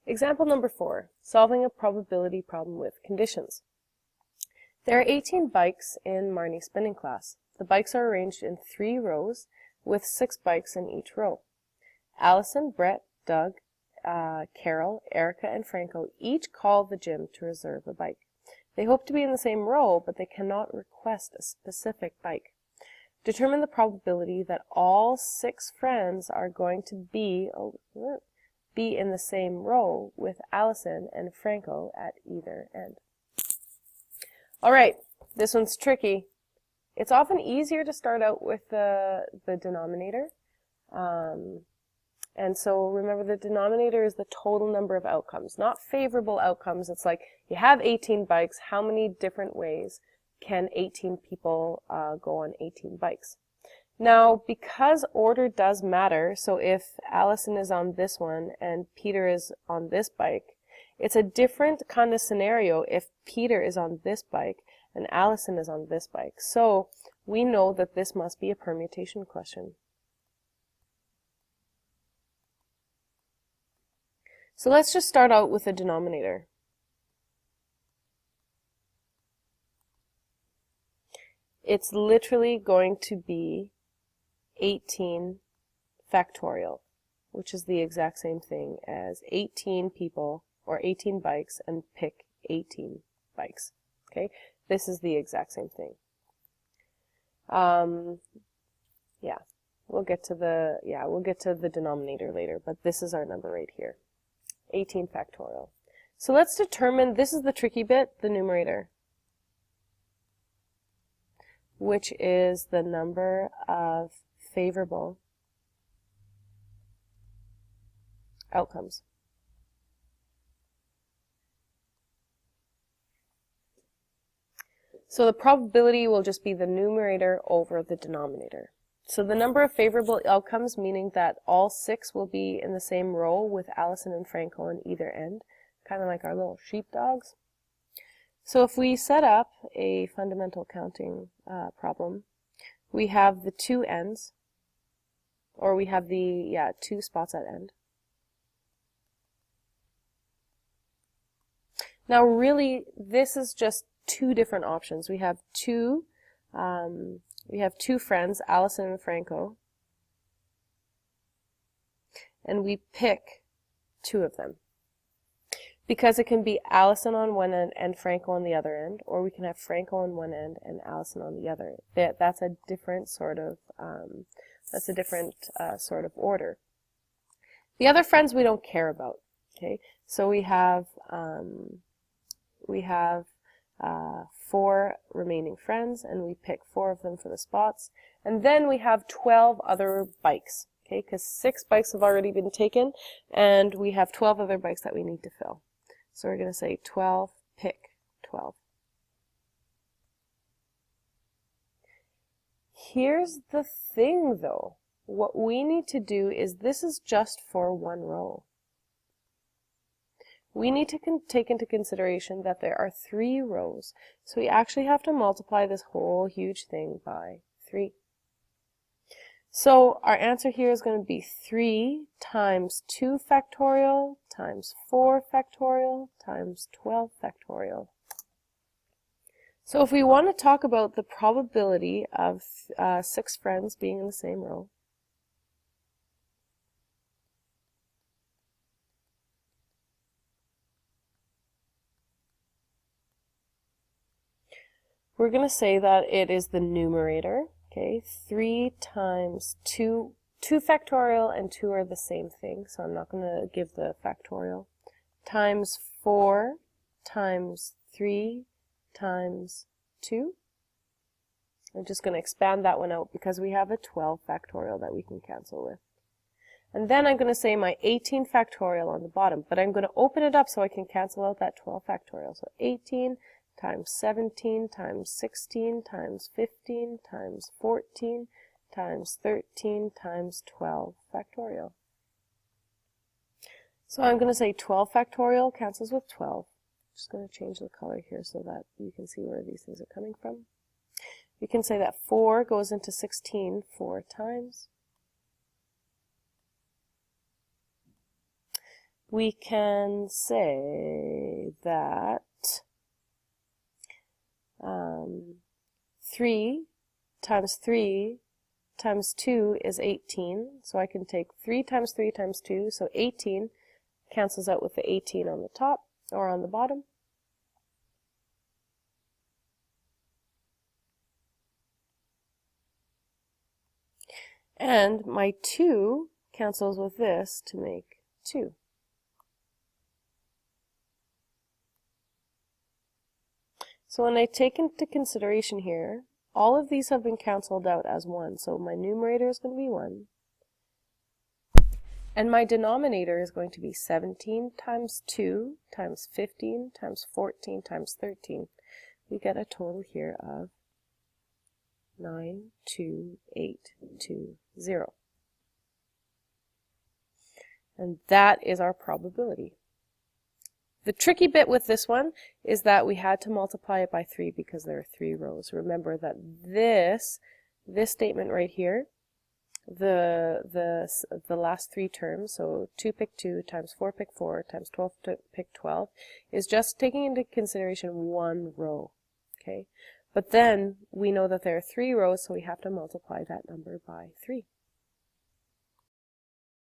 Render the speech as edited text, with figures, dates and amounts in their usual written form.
Example number 4, solving a probability problem with conditions. There are 18 bikes in Marnie's spinning class. The bikes are arranged in 3 rows with 6 bikes in each row. Allison, Brett, Doug, Carol, Erica, and Franco each call the gym to reserve a bike. They hope to be in the same row, but they cannot request a specific bike. Determine the probability that all 6 friends are going to be in the same row with Allison and Franco at either end. All right, this one's tricky. It's often easier to start out with the denominator. And so remember, the denominator is the total number of outcomes, not favorable outcomes. It's like you have 18 bikes. How many different ways can 18 people go on 18 bikes? Now, because order does matter, so if Allison is on this one and Peter is on this bike, it's a different kind of scenario if Peter is on this bike and Allison is on this bike. So we know that this must be a permutation question. So let's just start out with the denominator. It's literally going to be 18 factorial, which is the exact same thing as 18 people or 18 bikes and pick 18 bikes. Okay, this is the exact same thing. Yeah, we'll get to the denominator later, but this is our number right here. 18 factorial. So let's determine, this is the tricky bit, the numerator, which is the number of favorable outcomes. So the probability will just be the numerator over the denominator. So the number of favorable outcomes, meaning that all 6 will be in the same row with Allison and Franco on either end, kind of like our little sheepdogs. So if we set up a fundamental counting problem, we have the 2 ends, or we have the 2 spots at end. Now really, this is just 2 different options. We have two friends, Allison and Franco, and we pick 2 of them. Because it can be Allison on one end and Franco on the other end, or we can have Franco on one end and Allison on the other. That's a different sort of order. The other friends we don't care about. Okay, so we have 4 remaining friends, and we pick 4 of them for the spots, and then we have 12 other bikes. Okay, because 6 bikes have already been taken, and we have 12 other bikes that we need to fill. So we're going to say 12, pick 12. Here's the thing though. What we need to do is, this is just for one row. We need to take into consideration that there are 3 rows. So we actually have to multiply this whole huge thing by 3. So our answer here is going to be 3 times 2 factorial times 4 factorial times 12 factorial. So if we want to talk about the probability of 6 friends being in the same row, we're going to say that it is the numerator. Okay, 3 times 2 factorial, and 2 are the same thing, so I'm not going to give the factorial, times 4 times 3 times 2. I'm just going to expand that one out because we have a 12 factorial that we can cancel with. And then I'm going to say my 18 factorial on the bottom, but I'm going to open it up so I can cancel out that 12 factorial. So 18 times 17 times 16 times 15 times 14 times 13 times 12 factorial. So I'm going to say 12 factorial cancels with 12. I'm just going to change the color here so that you can see where these things are coming from. You can say that 4 goes into 16 4 times. we can say that 3 times 3 times 2 is 18. So I can take 3 times 3 times 2, so 18 cancels out with the 18 on the top or on the bottom. And my 2 cancels with this to make 2. So when I take into consideration here, all of these have been canceled out as 1. So my numerator is going to be 1. And my denominator is going to be 17 times 2 times 15 times 14 times 13. We get a total here of 92820. And that is our probability. The tricky bit with this one is that we had to multiply it by 3 because there are 3 rows. Remember that this statement right here, the last 3 terms, so 2 pick 2 times 4 pick 4 times 12 pick 12, is just taking into consideration 1 row. Okay, but then we know that there are 3 rows, so we have to multiply that number by 3.